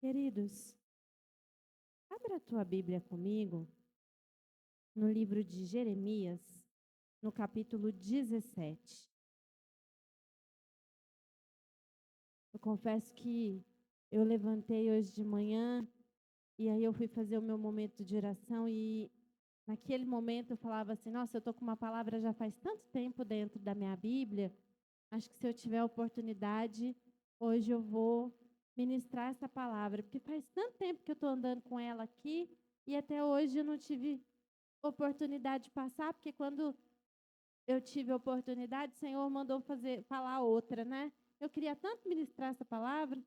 Queridos, abra a tua Bíblia comigo no livro de Jeremias, no capítulo 17. Eu confesso que eu levantei hoje de manhã e aí eu fui fazer o meu momento de oração e naquele momento eu falava assim, nossa, eu estou com uma palavra já faz tanto tempo dentro da minha Bíblia, acho que se eu tiver oportunidade, hoje eu vou ministrar essa palavra, porque faz tanto tempo que eu estou andando com ela aqui e até hoje eu não tive oportunidade de passar, porque quando eu tive a oportunidade, o Senhor mandou falar outra, né? Eu queria tanto ministrar essa palavra.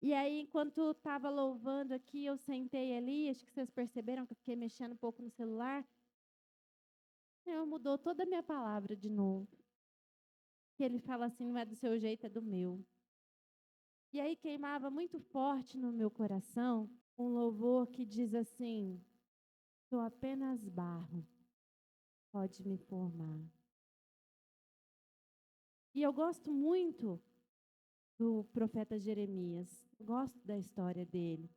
E aí, enquanto estava louvando aqui, eu sentei ali, acho que vocês perceberam que eu fiquei mexendo um pouco no celular. O Senhor mudou toda a minha palavra de novo. Que ele fala assim, não é do seu jeito, é do meu. E aí queimava muito forte no meu coração um louvor que diz assim, sou apenas barro, pode me formar. E eu gosto muito do profeta Jeremias. Gosto da história dele.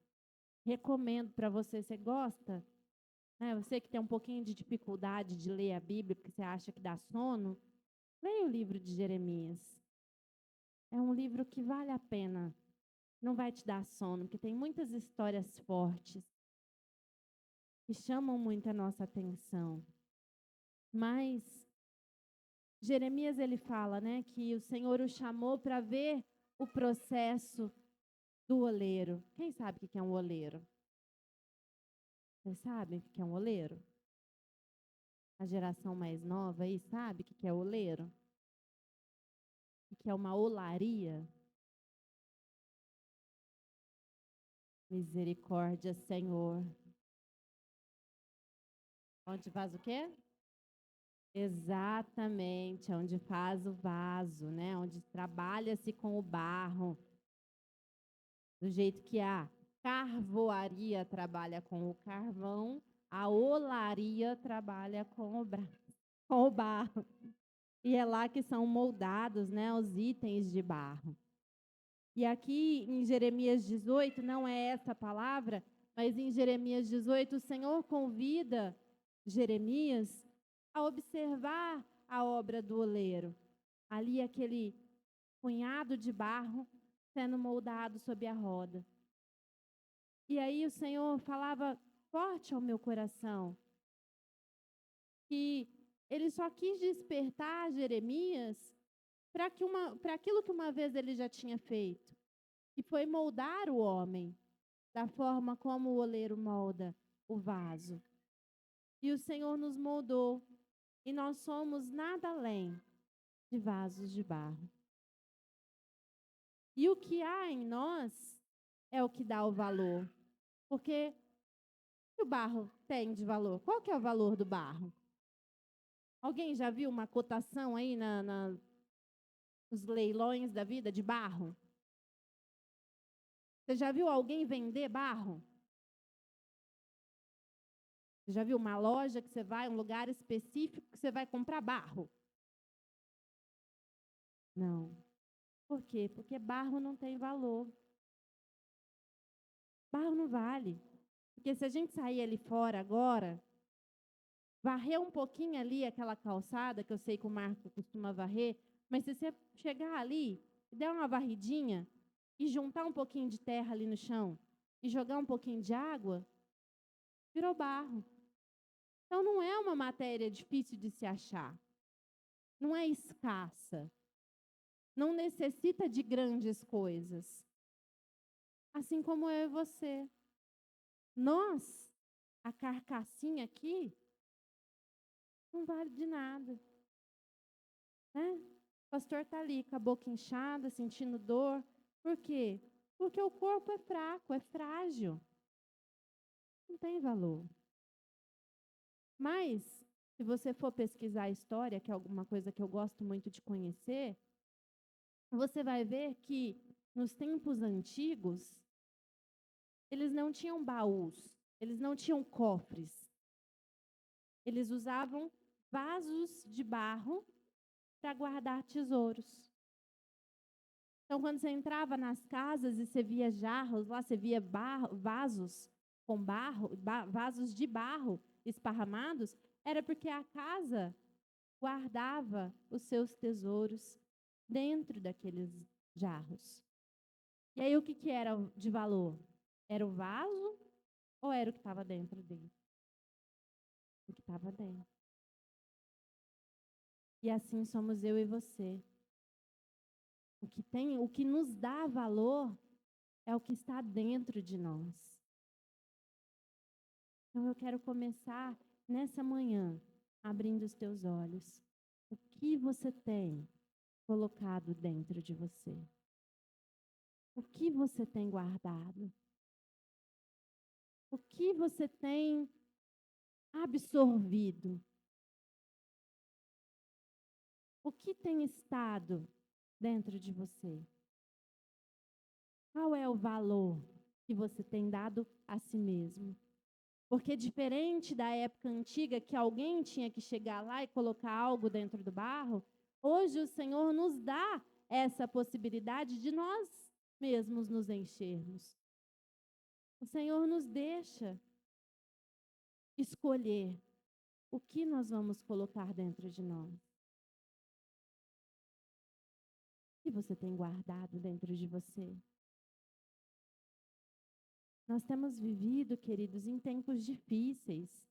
Recomendo para você, você gosta? Né? Você que tem um pouquinho de dificuldade de ler a Bíblia, porque você acha que dá sono, leia o livro de Jeremias. É um livro que vale a pena. Não vai te dar sono, porque tem muitas histórias fortes que chamam muito a nossa atenção. Mas Jeremias ele fala, né, que o Senhor o chamou para ver o processo do oleiro. Quem sabe o que é um oleiro? Vocês sabem o que é um oleiro? A geração mais nova aí sabe o que é oleiro? O que é uma olaria? Misericórdia, Senhor. Onde faz o quê? Exatamente, onde faz o vaso, né? Onde trabalha-se com o barro. Do jeito que a carvoaria trabalha com o carvão, a olaria trabalha com o barro. E é lá que são moldados, né, os itens de barro. E aqui em Jeremias 18, não é essa palavra, mas em Jeremias 18, o Senhor convida Jeremias a observar a obra do oleiro. Ali aquele punhado de barro sendo moldado sob a roda. E aí o Senhor falava forte ao meu coração que ele só quis despertar Jeremias para aquilo que uma vez ele já tinha feito, que foi moldar o homem da forma como o oleiro molda o vaso. E o Senhor nos moldou, e nós somos nada além de vasos de barro. E o que há em nós é o que dá o valor. Porque o barro tem de valor. Qual que é o valor do barro? Alguém já viu uma cotação aí nos leilões da vida de barro? Você já viu alguém vender barro? Você já viu uma loja que você vai, um lugar específico que você vai comprar barro? Não. Por quê? Porque barro não tem valor. Barro não vale. Porque se a gente sair ali fora agora, varrer um pouquinho ali aquela calçada, que eu sei que o Marco costuma varrer, mas se você chegar ali e der uma varridinha e juntar um pouquinho de terra ali no chão e jogar um pouquinho de água, virou barro. Então não é uma matéria difícil de se achar. Não é escassa. Não necessita de grandes coisas. Assim como eu e você. Nós, a carcassinha aqui, não vale de nada. Né? O pastor está ali com a boca inchada, sentindo dor. Por quê? Porque o corpo é fraco, é frágil. Não tem valor. Mas, se você for pesquisar a história, que é alguma coisa que eu gosto muito de conhecer, você vai ver que nos tempos antigos, eles não tinham baús, eles não tinham cofres. Eles usavam vasos de barro para guardar tesouros. Então, quando você entrava nas casas e você via jarros lá, você via vasos com barro, vasos de barro esparramados, era porque a casa guardava os seus tesouros dentro daqueles jarros. E aí, o que, que era de valor? Era o vaso ou era o que estava dentro dele? O que estava dentro. E assim somos eu e você. O que nos dá valor é o que está dentro de nós. Então eu quero começar nessa manhã, abrindo os teus olhos. O que você tem colocado dentro de você? O que você tem guardado? O que você tem absorvido? O que tem estado dentro de você? Qual é o valor que você tem dado a si mesmo? Porque diferente da época antiga que alguém tinha que chegar lá e colocar algo dentro do barro, hoje o Senhor nos dá essa possibilidade de nós mesmos nos enchermos. O Senhor nos deixa escolher o que nós vamos colocar dentro de nós. O que você tem guardado dentro de você? Nós temos vivido, queridos, em tempos difíceis,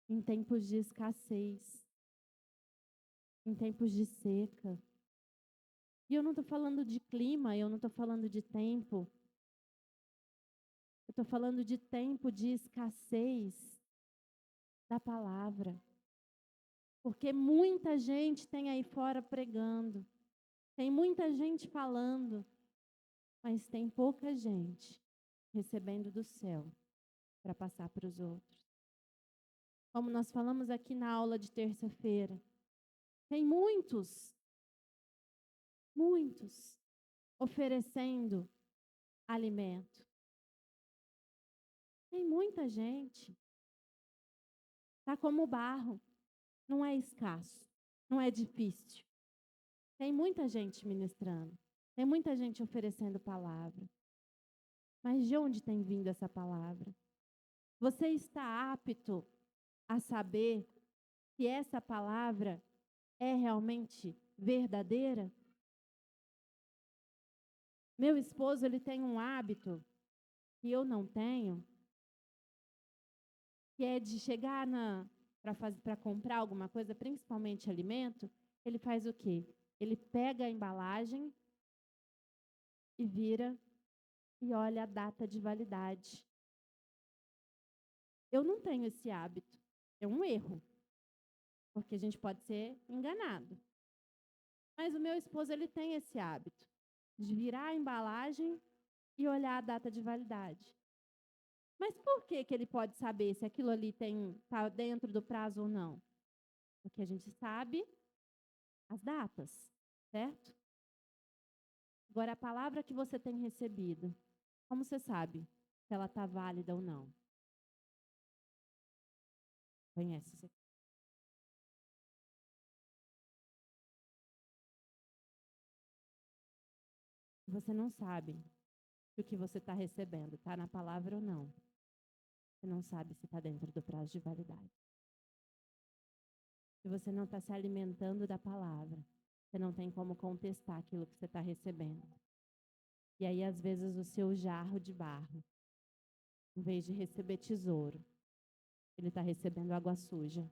em tempos de escassez, em tempos de seca. E eu não estou falando de clima, eu não estou falando de tempo. Eu estou falando de tempo de escassez da palavra. Porque muita gente tem aí fora pregando, tem muita gente falando, mas tem pouca gente recebendo do céu para passar para os outros. Como nós falamos aqui na aula de terça-feira, tem muitos oferecendo alimento. Tem muita gente. Está como barro. Não é escasso. Não é difícil. Tem muita gente ministrando. Tem muita gente oferecendo palavra. Mas de onde tem vindo essa palavra? Você está apto a saber se essa palavra é realmente verdadeira? Meu esposo, ele tem um hábito que eu não tenho, que é de chegar para comprar alguma coisa, principalmente alimento, ele faz o quê? Ele pega a embalagem e vira e olha a data de validade. Eu não tenho esse hábito. É um erro, porque a gente pode ser enganado. Mas o meu esposo, ele tem esse hábito de virar a embalagem e olhar a data de validade. Mas por que que ele pode saber se aquilo ali está dentro do prazo ou não? Porque a gente sabe as datas, certo? Agora, a palavra que você tem recebido, como você sabe se ela está válida ou não? Conhece isso aqui? Você não sabe se o que você está recebendo está na palavra ou não. Você não sabe se está dentro do prazo de validade. Se você não está se alimentando da palavra, você não tem como contestar aquilo que você está recebendo. E aí, às vezes, o seu jarro de barro, em vez de receber tesouro, ele está recebendo água suja.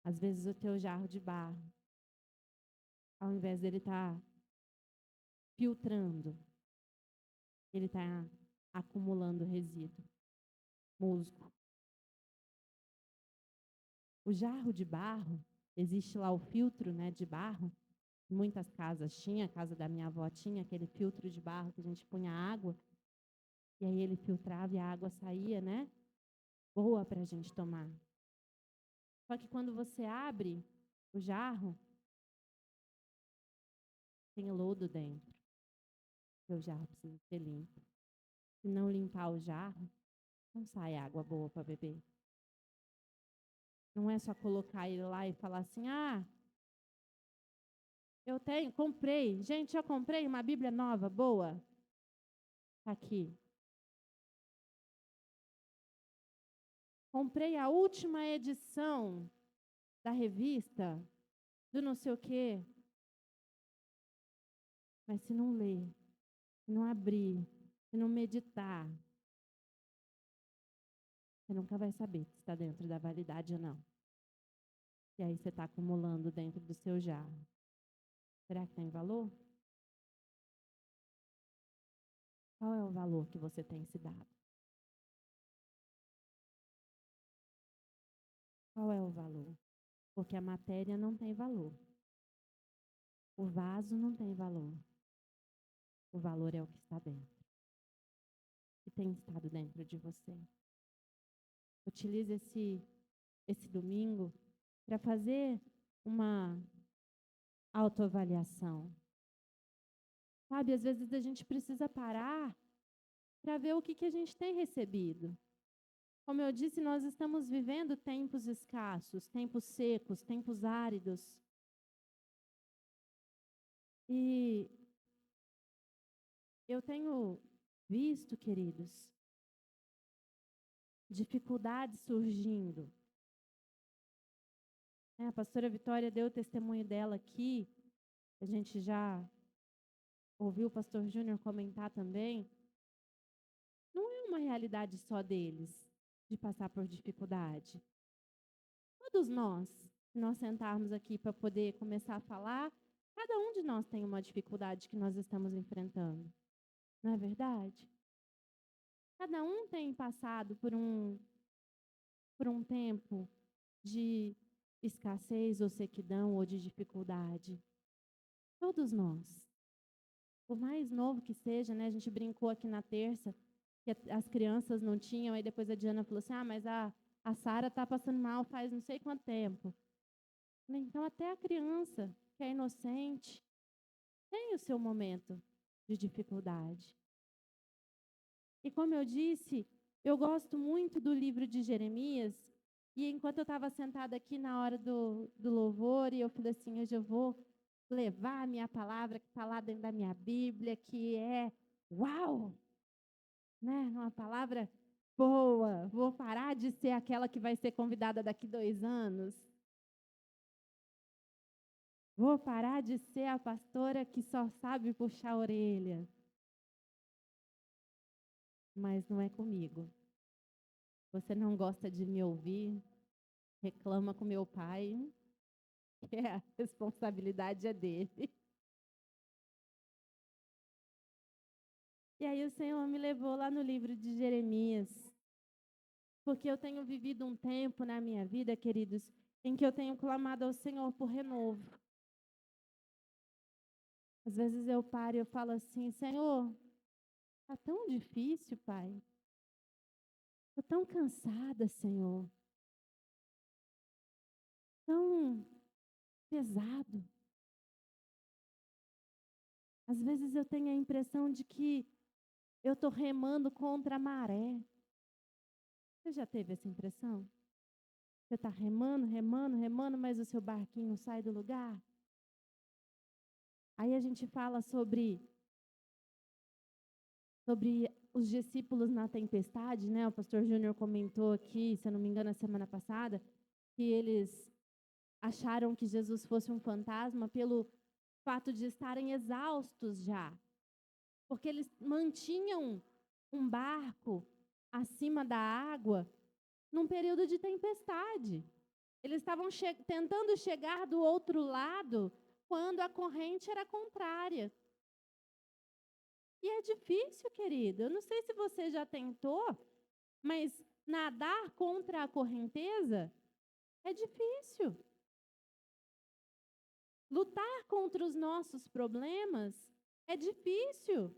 Às vezes, o teu jarro de barro, ao invés dele estar filtrando, ele está acumulando resíduo, musgo. O jarro de barro, existe lá o filtro, né, de barro. Muitas casas tinha, a casa da minha avó tinha aquele filtro de barro que a gente punha água. E aí ele filtrava e a água saía, né? Boa para a gente tomar. Só que quando você abre o jarro, tem lodo dentro. O jarro precisa ser limpo. Se não limpar o jarro, não sai água boa para beber. Não é só colocar ele lá e falar assim, Eu tenho, comprei. Gente, eu comprei uma Bíblia nova, boa. Tá aqui. Comprei a última edição da revista, do não sei o quê. Mas se não ler, se não abrir, se não meditar, você nunca vai saber se está dentro da validade ou não. E aí você está acumulando dentro do seu jarro. Será que tem valor? Qual é o valor que você tem se dado? Qual é o valor? Porque a matéria não tem valor. O vaso não tem valor. O valor é o que está dentro. Que tem estado dentro de você. Utilize esse domingo para fazer uma autoavaliação. Sabe, às vezes a gente precisa parar para ver o que a gente tem recebido. Como eu disse, nós estamos vivendo tempos escassos, tempos secos, tempos áridos. E eu tenho visto, queridos, dificuldades surgindo. A pastora Vitória deu o testemunho dela aqui, a gente já ouviu o pastor Júnior comentar também. Não é uma realidade só deles, de passar por dificuldade. Todos nós, se nós sentarmos aqui para poder começar a falar, cada um de nós tem uma dificuldade que nós estamos enfrentando. Não é verdade? Cada um tem passado por um tempo de escassez ou sequidão ou de dificuldade. Todos nós. Por mais novo que seja, né? A gente brincou aqui na terça que as crianças não tinham, aí depois a Diana falou assim, mas a Sara está passando mal faz não sei quanto tempo. Então até a criança, que é inocente, tem o seu momento de dificuldade. E como eu disse, eu gosto muito do livro de Jeremias, e enquanto eu estava sentada aqui na hora do louvor, e eu falei assim, hoje eu vou levar a minha palavra que está lá dentro da minha Bíblia, que é uau! Né? Uma palavra boa. Vou parar de ser aquela que vai ser convidada daqui 2 anos. Vou parar de ser a pastora que só sabe puxar a orelha. Mas não é comigo. Você não gosta de me ouvir? Reclama com meu pai, que a responsabilidade é dele. E aí o Senhor me levou lá no livro de Jeremias, porque eu tenho vivido um tempo na minha vida, queridos, em que eu tenho clamado ao Senhor por renovo. Às vezes eu paro e eu falo assim, Senhor, está tão difícil, Pai. Estou tão cansada, Senhor. Tão pesado. Às vezes eu tenho a impressão de que eu estou remando contra a maré. Você já teve essa impressão? Você está remando, remando, remando, mas o seu barquinho sai do lugar? Aí a gente fala sobre os discípulos na tempestade, né? O pastor Júnior comentou aqui, se eu não me engano, a semana passada, que eles acharam que Jesus fosse um fantasma pelo fato de estarem exaustos já. Porque eles mantinham um barco acima da água num período de tempestade. Eles estavam tentando chegar do outro lado quando a corrente era contrária. E é difícil, querido. Eu não sei se você já tentou, mas nadar contra a correnteza é difícil. Lutar contra os nossos problemas é difícil.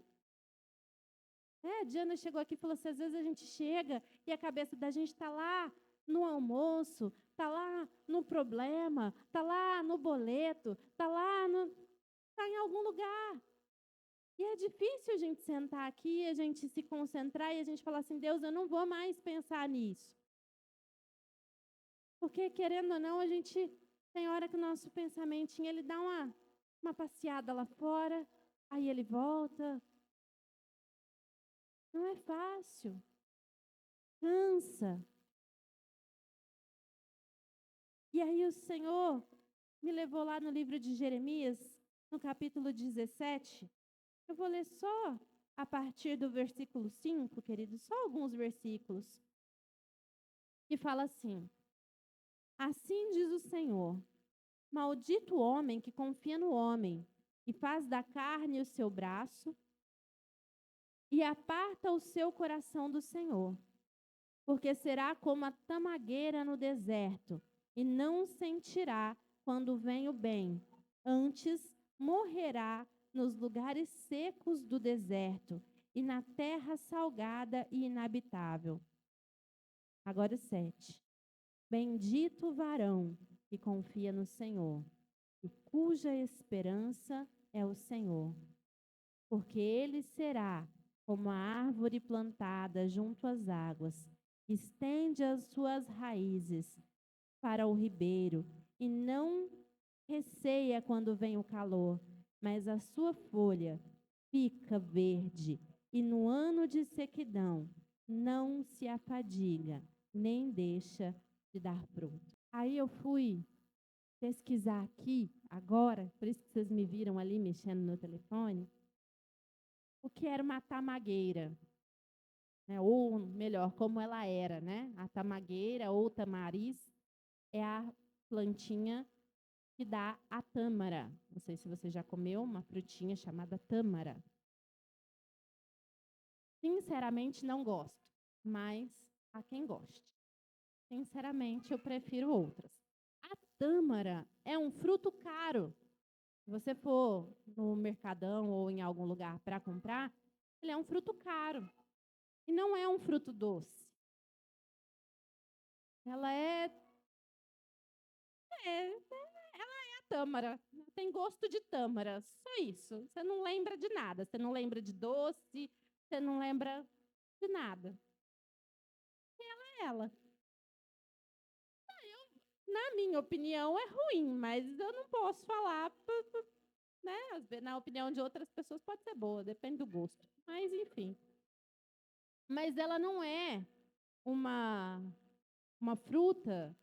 A Diana chegou aqui e falou assim, às vezes a gente chega e a cabeça da gente está lá no almoço, está lá no problema, está lá no boleto, está em algum lugar. E é difícil a gente sentar aqui, a gente se concentrar e a gente falar assim, Deus, eu não vou mais pensar nisso. Porque, querendo ou não, a gente tem hora que o nosso pensamentinho, ele dá uma passeada lá fora, aí ele volta. Não é fácil. Cansa. E aí o Senhor me levou lá no livro de Jeremias, no capítulo 17. Eu vou ler só a partir do versículo 5, queridos, só alguns versículos. Que fala assim: Assim diz o Senhor: Maldito o homem que confia no homem e faz da carne o seu braço e aparta o seu coração do Senhor, porque será como a tamagueira no deserto e não sentirá quando vem o bem, antes morrerá nos lugares secos do deserto e na terra salgada e inabitável. Agora o 7. Bendito o varão que confia no Senhor e cuja esperança é o Senhor, porque ele será como a árvore plantada junto às águas, estende as suas raízes para o ribeiro e não receia quando vem o calor, mas a sua folha fica verde e no ano de sequidão não se afadiga, nem deixa de dar fruto. Aí eu fui pesquisar aqui, agora, por isso que vocês me viram ali mexendo no telefone, o que era uma tamagueira, né? Ou melhor, como ela era, né? A tamagueira ou tamariz é a plantinha que dá a tâmara. Não sei se você já comeu uma frutinha chamada tâmara. Sinceramente, não gosto, mas há quem goste. Sinceramente, eu prefiro outras. A tâmara é um fruto caro. Se você for no mercadão ou em algum lugar para comprar, ele é um fruto caro. E não é um fruto doce. Ela é a tâmara. Tem gosto de tâmara. Só isso. Você não lembra de nada. Você não lembra de doce. Você não lembra de nada. É ela. Na minha opinião, é ruim, mas eu não posso falar, né? Na opinião de outras pessoas pode ser boa, depende do gosto. Mas, enfim. Mas ela não é uma fruta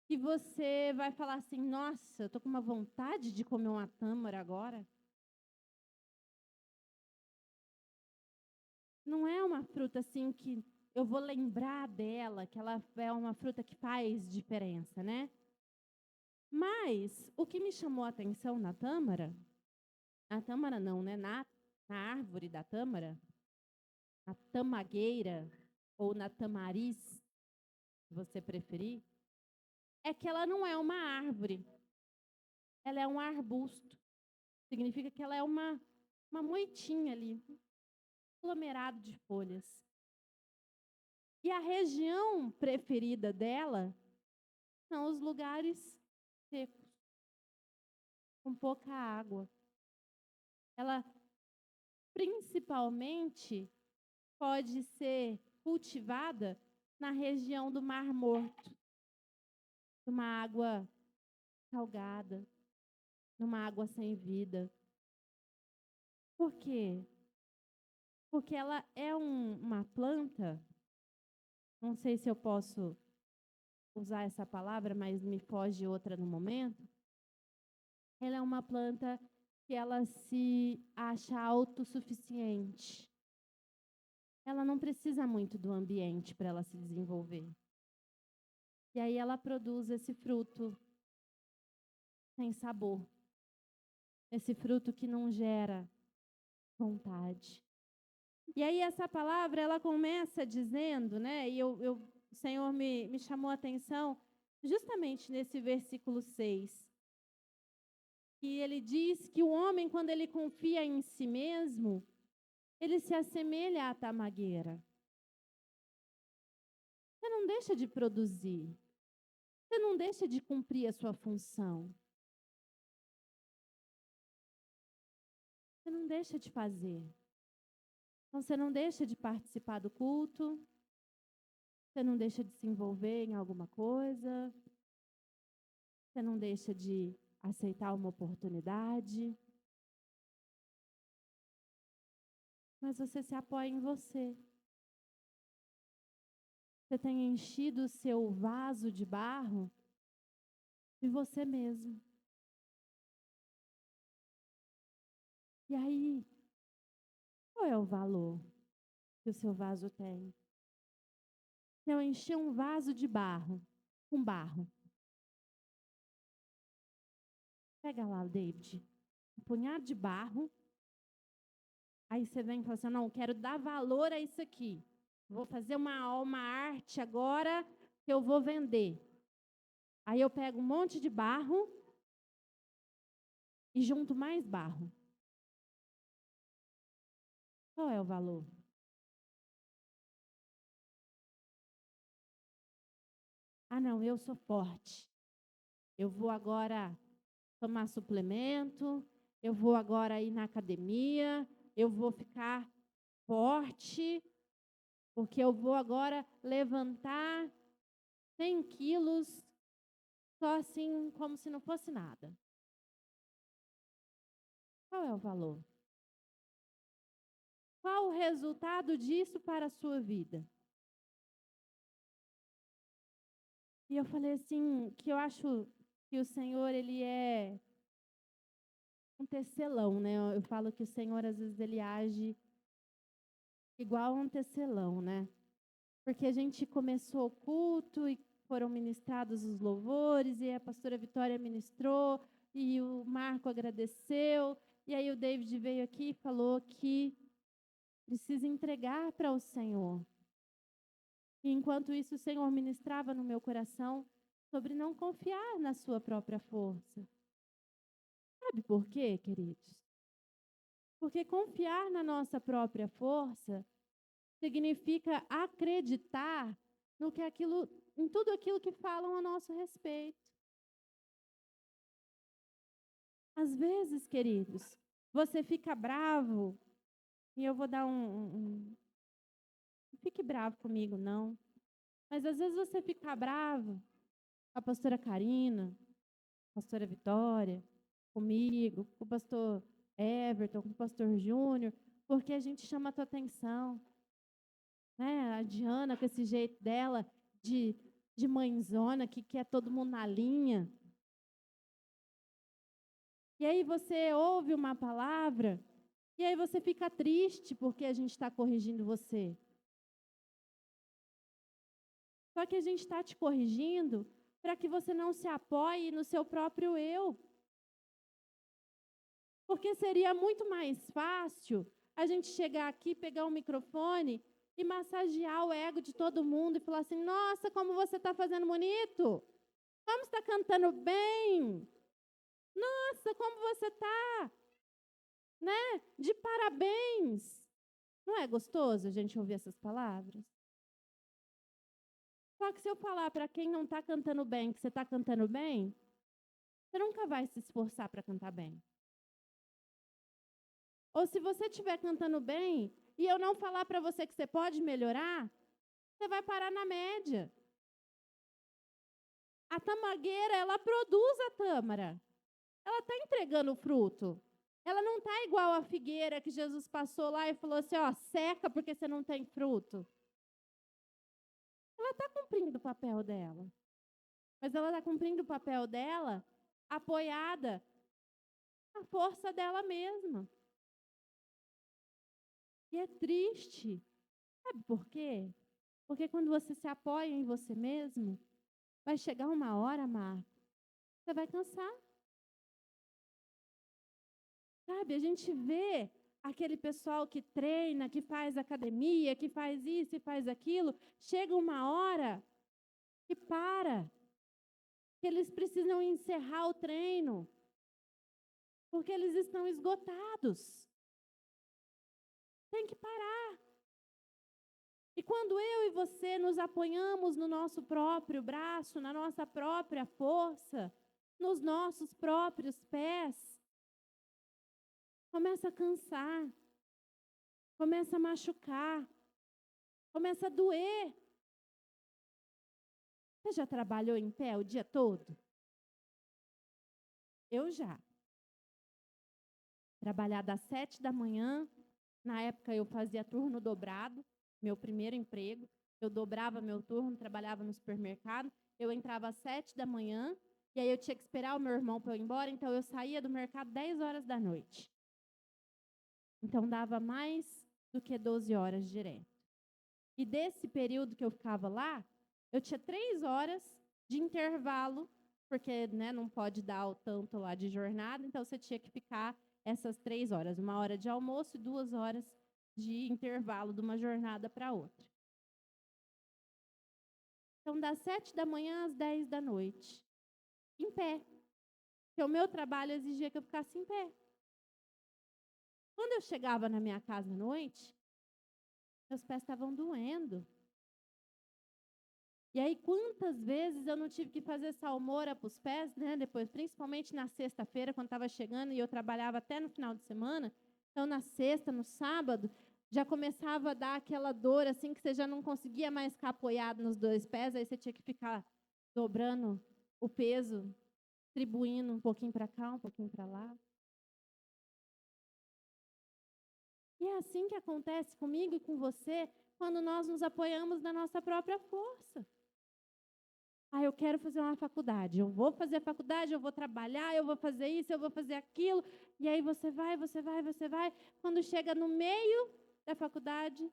que você vai falar assim, nossa, eu tô com uma vontade de comer uma tâmara agora. Não é uma fruta assim que eu vou lembrar dela, que ela é uma fruta que faz diferença, né? Mas o que me chamou a atenção na tâmara não, né? Na árvore da tâmara, na tamagueira ou na tamariz, se você preferir, é que ela não é uma árvore, ela é um arbusto. Significa que ela é uma moitinha ali, um aglomerado de folhas. E a região preferida dela são os lugares secos, com pouca água. Ela principalmente pode ser cultivada na região do Mar Morto, numa água salgada, numa água sem vida. Por quê? Porque ela é uma planta, não sei se eu posso usar essa palavra, mas me foge outra no momento. Ela é uma planta que ela se acha autossuficiente. Ela não precisa muito do ambiente para ela se desenvolver. E aí ela produz esse fruto sem sabor. Esse fruto que não gera vontade. E aí essa palavra, ela começa dizendo, né? E o Senhor me chamou a atenção justamente nesse versículo 6. Que ele diz que o homem, quando ele confia em si mesmo, ele se assemelha à tamagueira. Você não deixa de produzir. Você não deixa de cumprir a sua função. Você não deixa de fazer. Então, você não deixa de participar do culto. Você não deixa de se envolver em alguma coisa. Você não deixa de aceitar uma oportunidade. Mas você se apoia em você. Você tem enchido o seu vaso de barro de você mesmo. E aí, qual é o valor que o seu vaso tem? Se eu encher um vaso de barro, com barro, pega lá, David, um punhado de barro, aí você vem e fala assim, não, eu quero dar valor a isso aqui. Vou fazer uma arte agora que eu vou vender. Aí eu pego um monte de barro e junto mais barro. Qual é o valor? Ah, não, eu sou forte. Eu vou agora tomar suplemento, eu vou agora ir na academia, eu vou ficar forte, porque eu vou agora levantar 100 quilos só assim, como se não fosse nada. Qual é o valor? Qual o resultado disso para a sua vida? E eu falei assim, que eu acho que o Senhor, ele é um tecelão, né? Eu falo que o Senhor, às vezes, ele age igual a um tecelão, né? Porque a gente começou o culto e foram ministrados os louvores, e a pastora Vitória ministrou, e o Marco agradeceu, e aí o David veio aqui e falou que precisa entregar para o Senhor. E enquanto isso, o Senhor ministrava no meu coração sobre não confiar na sua própria força. Sabe por quê, queridos? Porque confiar na nossa própria força significa acreditar no que aquilo, em tudo aquilo que falam a nosso respeito. Às vezes, queridos, você fica bravo, e eu vou dar não fique bravo comigo, não. Mas às vezes você fica bravo com a pastora Karina, a pastora Vitória, comigo, com o pastor Everton, com o pastor Júnior, porque a gente chama a tua atenção. Né? A Diana, com esse jeito dela de mãezona, que quer todo mundo na linha. E aí você ouve uma palavra, e aí você fica triste porque a gente está corrigindo você. Só que a gente está te corrigindo para que você não se apoie no seu próprio eu. Porque seria muito mais fácil a gente chegar aqui, pegar o microfone e massagear o ego de todo mundo e falar assim, nossa, como você está fazendo bonito! Como está cantando bem! Nossa, como você está! Né? De parabéns! Não é gostoso a gente ouvir essas palavras? Só que se eu falar para quem não está cantando bem que você está cantando bem, você nunca vai se esforçar para cantar bem. Ou se você estiver cantando bem e eu não falar para você que você pode melhorar, você vai parar na média. A tamagueira, ela produz a tâmara. Ela está entregando o fruto. Ela não está igual a figueira que Jesus passou lá e falou assim, ó, seca porque você não tem fruto. Ela está cumprindo o papel dela. Mas ela está cumprindo o papel dela apoiada na força dela mesma. E é triste. Sabe por quê? Porque quando você se apoia em você mesmo, vai chegar uma hora, Marco, você vai cansar. Sabe, a gente vê aquele pessoal que treina, que faz academia, que faz isso e faz aquilo, chega uma hora que para, que eles precisam encerrar o treino, porque eles estão esgotados. Tem que parar. E quando eu e você nos apoiamos no nosso próprio braço, na nossa própria força, nos nossos próprios pés, começa a cansar, começa a machucar, começa a doer. Você já trabalhou em pé o dia todo? Eu já. Trabalhar das 7 da manhã. Na época eu fazia turno dobrado, meu primeiro emprego. Eu dobrava meu turno, trabalhava no supermercado. Eu entrava às 7 da manhã, e aí eu tinha que esperar o meu irmão para eu ir embora, então eu saía do mercado 10 horas da noite. Então dava mais do que 12 horas direto. E desse período que eu ficava lá, eu tinha 3 horas de intervalo, porque não pode dar o tanto lá de jornada, então você tinha que ficar essas 3 horas, 1 hora de almoço e 2 horas de intervalo de uma jornada para outra. Então, das 7 da manhã às 10 da noite, em pé. Porque o meu trabalho exigia que eu ficasse em pé. Quando eu chegava na minha casa à noite, meus pés estavam doendo. E aí, quantas vezes eu não tive que fazer salmoura para os pés, depois, principalmente na sexta-feira, quando estava chegando, e eu trabalhava até no final de semana. Então, na sexta, no sábado, já começava a dar aquela dor, assim, que você já não conseguia mais ficar apoiado nos 2 pés, aí você tinha que ficar dobrando o peso, distribuindo um pouquinho para cá, um pouquinho para lá. E é assim que acontece comigo e com você, quando nós nos apoiamos na nossa própria força. Eu quero fazer uma faculdade. Eu vou fazer a faculdade, eu vou trabalhar, eu vou fazer isso, eu vou fazer aquilo. E aí você vai, você vai, você vai. Quando chega no meio da faculdade,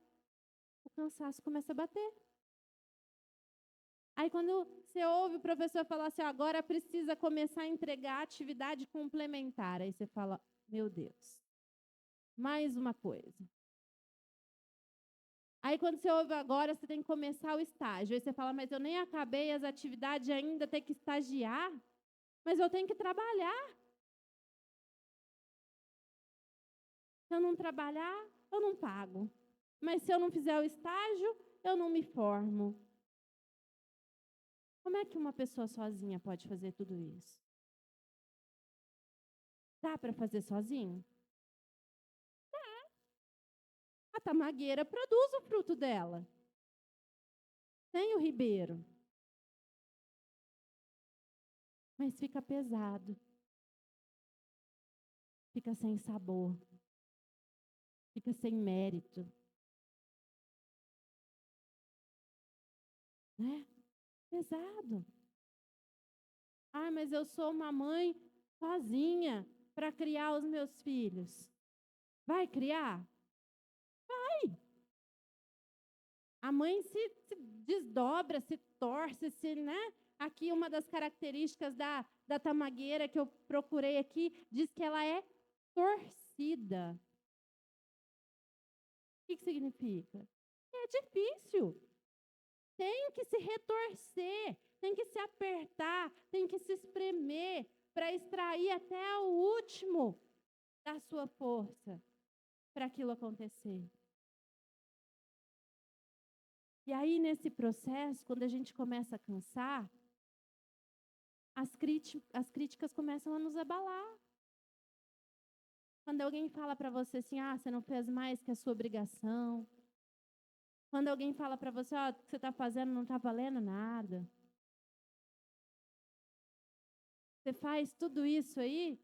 o cansaço começa a bater. Aí quando você ouve o professor falar assim, agora precisa começar a entregar atividade complementar. Aí você fala, meu Deus, mais uma coisa. Aí quando você ouve agora, você tem que começar o estágio. Aí você fala, mas eu nem acabei as atividades ainda, tenho que estagiar. Mas eu tenho que trabalhar. Se eu não trabalhar, eu não pago. Mas se eu não fizer o estágio, eu não me formo. Como é que uma pessoa sozinha pode fazer tudo isso? Dá para fazer sozinho? A tamagueira produz o fruto dela. Tem o ribeiro. Mas fica pesado. Fica sem sabor. Fica sem mérito. Né? Pesado. Mas eu sou uma mãe sozinha para criar os meus filhos. Vai criar? Vai. A mãe se desdobra, se torce, Aqui uma das características da tamagueira que eu procurei aqui, diz que ela é torcida. O que significa? É difícil. Tem que se retorcer, tem que se apertar, tem que se espremer para extrair até o último da sua força para aquilo acontecer. E aí, nesse processo, quando a gente começa a cansar, as críticas começam a nos abalar. Quando alguém fala para você assim, você não fez mais que a sua obrigação. Quando alguém fala para você, o que você está fazendo não está valendo nada. Você faz tudo isso aí,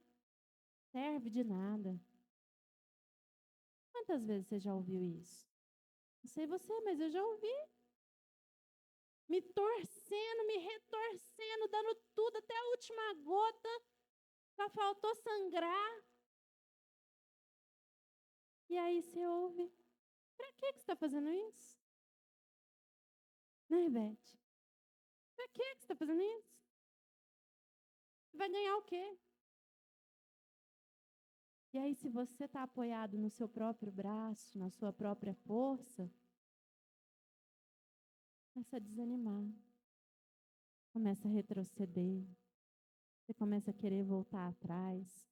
serve de nada. Quantas vezes você já ouviu isso? Não sei você, mas eu já ouvi. Me torcendo, me retorcendo, dando tudo até a última gota. Só faltou sangrar. E aí você ouve. Para que você está fazendo isso? Né, Beth? Para que você está fazendo isso? Você vai ganhar o quê? E aí, se você está apoiado no seu próprio braço, na sua própria força, começa a desanimar. Começa a retroceder. Você começa a querer voltar atrás.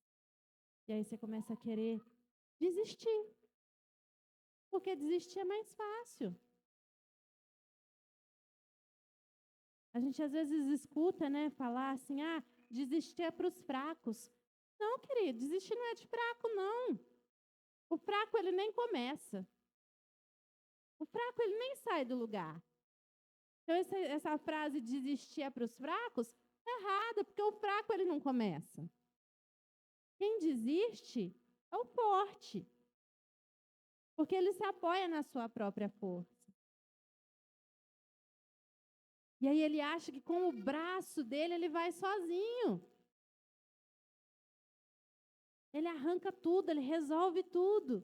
E aí você começa a querer desistir. Porque desistir é mais fácil. A gente às vezes escuta, falar assim, desistir é para os fracos. Não, querido, desistir não é de fraco, não. O fraco, ele nem começa. O fraco, ele nem sai do lugar. Então, essa frase desistir é para os fracos, é errada, porque o fraco, ele não começa. Quem desiste é o forte, porque ele se apoia na sua própria força. E aí ele acha que com o braço dele ele vai sozinho. Ele arranca tudo, ele resolve tudo.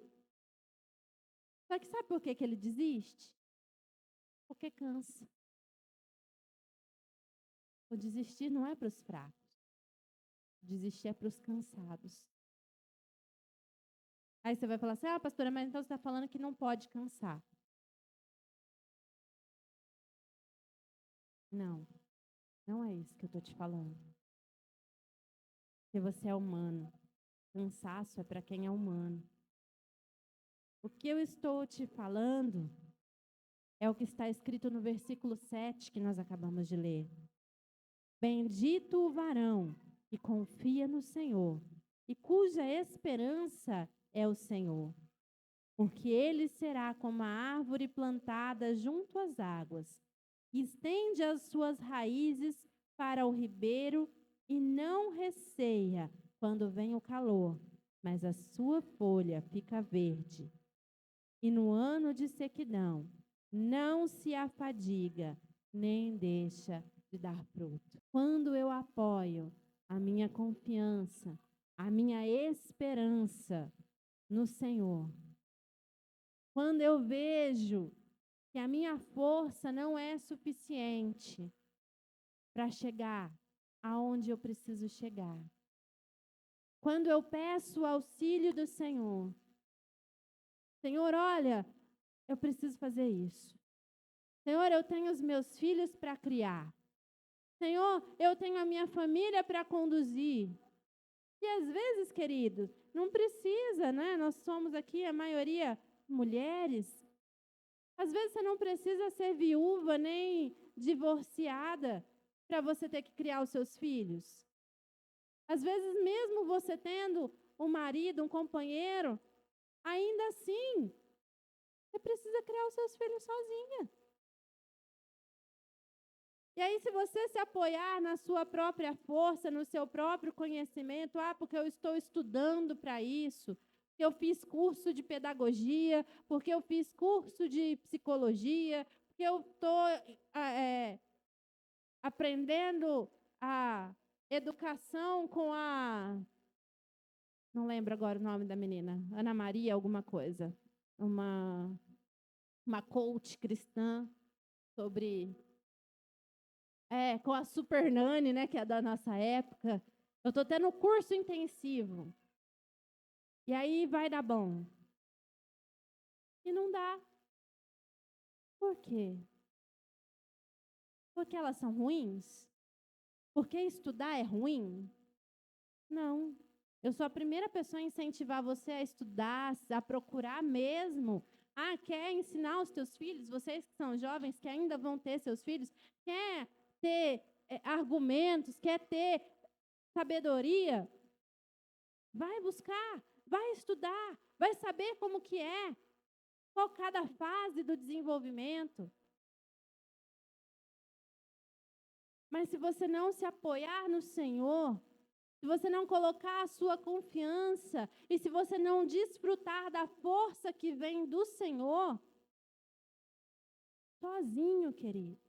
Só que sabe por que ele desiste? Porque cansa. O desistir não é para os fracos. O desistir é para os cansados. Aí você vai falar assim, pastora, mas então você está falando que não pode cansar. Não, não é isso que eu estou te falando. Porque você é humano. Cansaço é para quem é humano. O que eu estou te falando é o que está escrito no versículo 7 que nós acabamos de ler. Bendito o varão que confia no Senhor e cuja esperança é o Senhor, porque ele será como a árvore plantada junto às águas, que estende as suas raízes para o ribeiro e não receia quando vem o calor, mas a sua folha fica verde. E no ano de sequidão não se afadiga, nem deixa de dar fruto. Quando eu apoio a minha confiança, a minha esperança no Senhor, quando eu vejo que a minha força não é suficiente para chegar aonde eu preciso chegar, quando eu peço o auxílio do Senhor, Senhor, olha, eu preciso fazer isso. Senhor, eu tenho os meus filhos para criar. Senhor, eu tenho a minha família para conduzir. E às vezes, querido, não precisa, né? Nós somos aqui, a maioria, mulheres. Às vezes você não precisa ser viúva nem divorciada para você ter que criar os seus filhos. Às vezes, mesmo você tendo um marido, um companheiro, ainda assim, você precisa criar os seus filhos sozinha. E aí, se você se apoiar na sua própria força, no seu próprio conhecimento, porque eu estou estudando para isso, porque eu fiz curso de pedagogia, porque eu fiz curso de psicologia, porque eu estou aprendendo a educação com a... Não lembro agora o nome da menina. Ana Maria alguma coisa. Uma coach cristã sobre... com a Super Nani, né, que é da nossa época. Eu estou tendo curso intensivo. E aí vai dar bom. E não dá. Por quê? Porque elas são ruins? Porque estudar é ruim? Não. Eu sou a primeira pessoa a incentivar você a estudar, a procurar mesmo. Quer ensinar os teus filhos? Vocês que são jovens, que ainda vão ter seus filhos, quer ter argumentos, quer ter sabedoria? Vai buscar, vai estudar, vai saber como que é, qual cada fase do desenvolvimento. Mas se você não se apoiar no Senhor, se você não colocar a sua confiança e se você não desfrutar da força que vem do Senhor, sozinho, querido,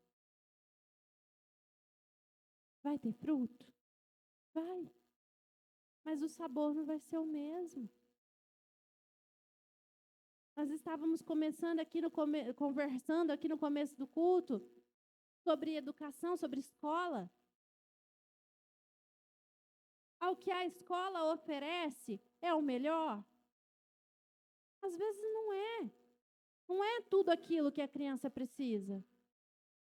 vai ter fruto? Vai. Mas o sabor não vai ser o mesmo. Nós estávamos conversando aqui no começo do culto sobre educação, sobre escola. Ao que a escola oferece é o melhor? Às vezes não é. Não é tudo aquilo que a criança precisa.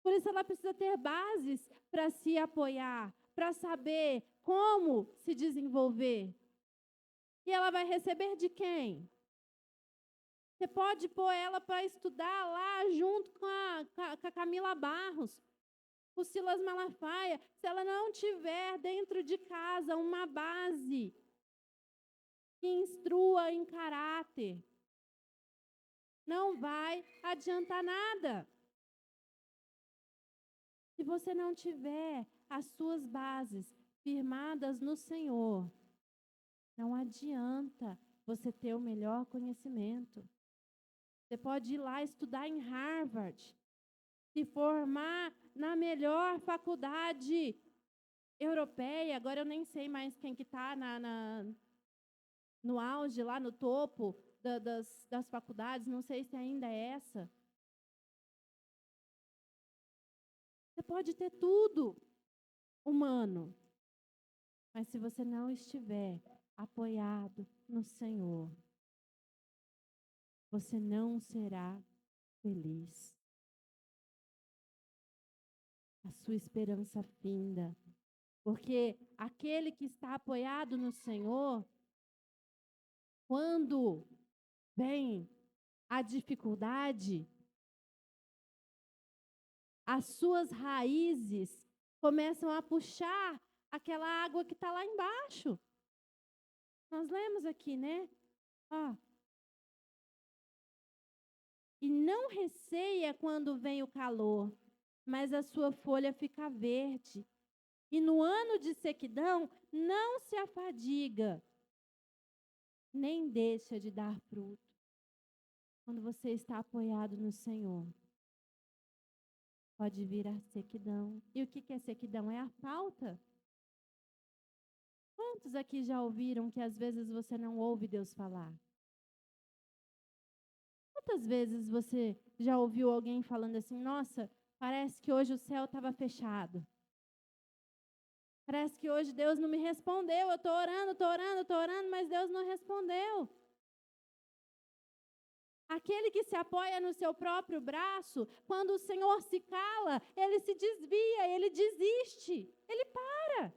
Por isso ela precisa ter bases para se apoiar, para saber como se desenvolver. E ela vai receber de quem? Você pode pôr ela para estudar lá junto com a Camila Barros, o Silas Malafaia. Se ela não tiver dentro de casa uma base que instrua em caráter, não vai adiantar nada. Se você não tiver as suas bases firmadas no Senhor, Não adianta você ter o melhor conhecimento. Você pode ir lá estudar em Harvard, se formar na melhor faculdade europeia. Agora eu nem sei mais quem que está no auge, lá no topo das faculdades, não sei se ainda é essa. Você pode ter tudo humano, mas se você não estiver apoiado no Senhor, você não será feliz. A sua esperança finda. Porque aquele que está apoiado no Senhor, quando vem a dificuldade, as suas raízes começam a puxar aquela água que está lá embaixo. Nós lemos aqui, né? E não receia quando vem o calor, mas a sua folha fica verde. E no ano de sequidão, não se afadiga, nem deixa de dar fruto. Quando você está apoiado no Senhor, pode vir a sequidão. E o que é sequidão? É a falta. Quantos aqui já ouviram que às vezes você não ouve Deus falar? Quantas vezes você já ouviu alguém falando assim, nossa, parece que hoje o céu estava fechado. Parece que hoje Deus não me respondeu. Eu estou orando, mas Deus não respondeu. Aquele que se apoia no seu próprio braço, quando o Senhor se cala, ele se desvia, ele desiste, ele para.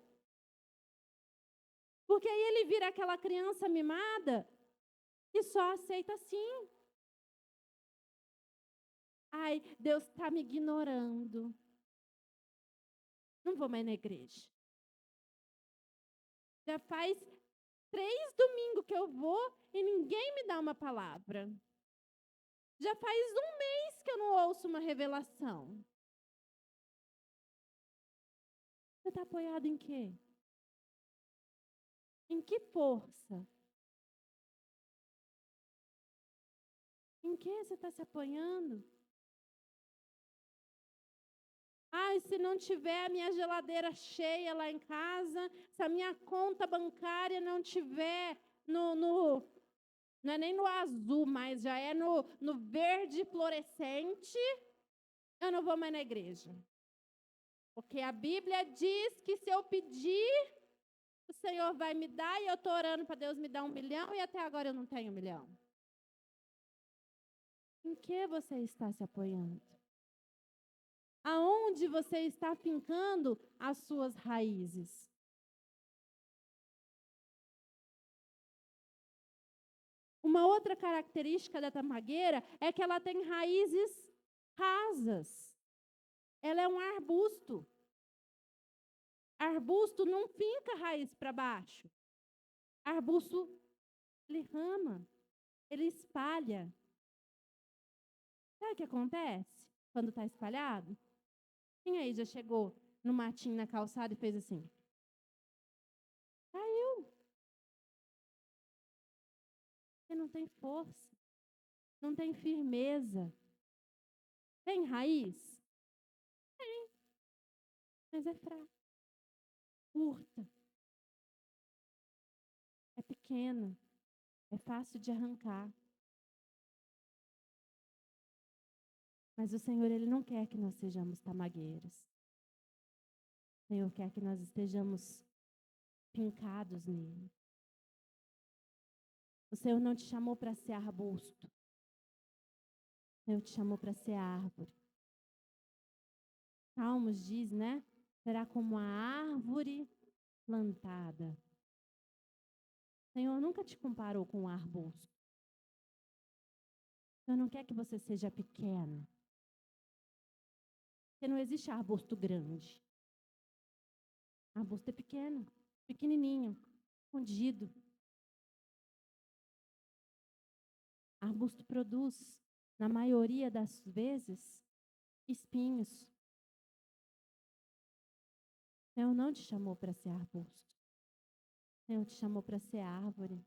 Porque aí ele vira aquela criança mimada que só aceita sim. Ai, Deus está me ignorando. Não vou mais na igreja. Já faz 3 domingos que eu vou e ninguém me dá uma palavra. Já faz 1 mês que eu não ouço uma revelação. Você está apoiado em quê? Em que força? Em que você está se apoiando? Ah, se não tiver a minha geladeira cheia lá em casa, se a minha conta bancária não tiver não é nem no azul, mas já é no verde fluorescente, eu não vou mais na igreja. Porque a Bíblia diz que se eu pedir, o Senhor vai me dar, e eu estou orando para Deus me dar 1 milhão, e até agora eu não tenho 1 milhão. Em que você está se apoiando? Aonde você está fincando as suas raízes? Uma outra característica da tamagueira é que ela tem raízes rasas. Ela é um arbusto. Arbusto não finca raiz para baixo. Arbusto, ele rama, ele espalha. Sabe o que acontece quando está espalhado? Quem aí já chegou no matinho na calçada e fez assim? Caiu. Você não tem força, não tem firmeza. Tem raiz? Tem, mas é fraca, curta, é pequena, é fácil de arrancar. Mas o Senhor, Ele não quer que nós sejamos tamagueiros. O Senhor quer que nós estejamos fincados nele. O Senhor não te chamou para ser arbusto. O Senhor te chamou para ser árvore. Salmos diz, né? Será como a árvore plantada. O Senhor nunca te comparou com um arbusto. O Senhor não quer que você seja pequeno. Porque não existe arbusto grande. Arbusto é pequeno, pequenininho, escondido. Arbusto produz, na maioria das vezes, espinhos. O Senhor não te chamou para ser arbusto. O Senhor te chamou para ser árvore.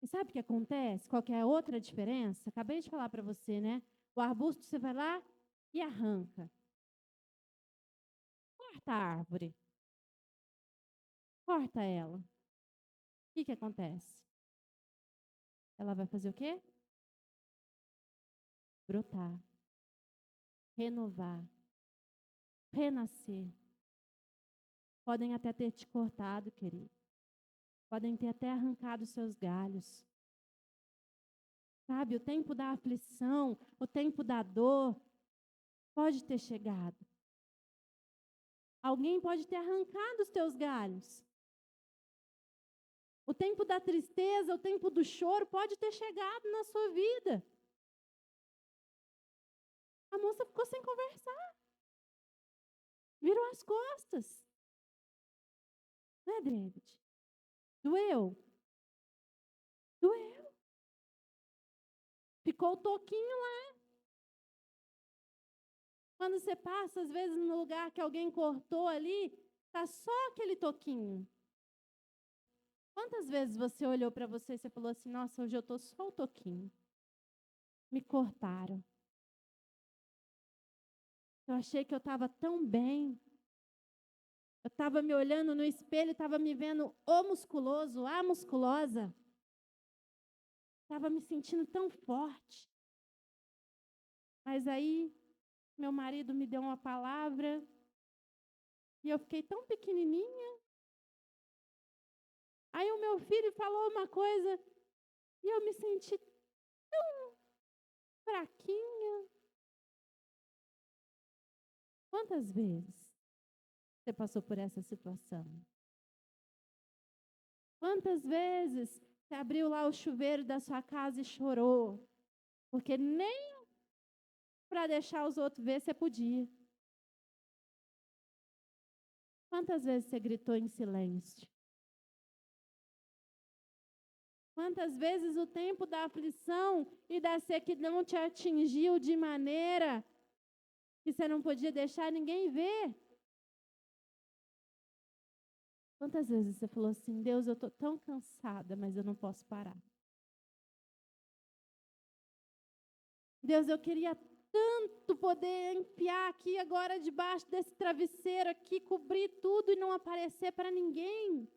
E sabe o que acontece? Qual que é a outra diferença? Acabei de falar para você, né? O arbusto você vai lá e arranca. Corta a árvore. Corta ela. O que acontece? Ela vai fazer o quê? Brotar, renovar, renascer. Podem até ter te cortado, querido. Podem ter até arrancado seus galhos. Sabe, o tempo da aflição, o tempo da dor, pode ter chegado. Alguém pode ter arrancado os teus galhos. O tempo da tristeza, o tempo do choro pode ter chegado na sua vida. A moça ficou sem conversar. Virou as costas. Né, David? Doeu? Doeu. Ficou o toquinho lá. Quando você passa, às vezes, no lugar que alguém cortou ali, tá só aquele toquinho. Quantas vezes você olhou para você e você falou assim, nossa, hoje eu tô só o toquinho. Me cortaram. Eu achei que eu estava tão bem. Eu estava me olhando no espelho, estava me vendo o musculoso, a musculosa. Estava me sentindo tão forte. Mas aí, meu marido me deu uma palavra e eu fiquei tão pequenininha. Aí o meu filho falou uma coisa e eu me senti tão fraquinha. Quantas vezes você passou por essa situação? Quantas vezes você abriu lá o chuveiro da sua casa e chorou? Porque nem para deixar os outros ver você podia. Quantas vezes você gritou em silêncio? Quantas vezes o tempo da aflição e da sequidão te atingiu de maneira que você não podia deixar ninguém ver? Quantas vezes você falou assim, Deus, eu estou tão cansada, mas eu não posso parar. Deus, eu queria tanto poder enfiar aqui agora debaixo desse travesseiro aqui, cobrir tudo e não aparecer para ninguém.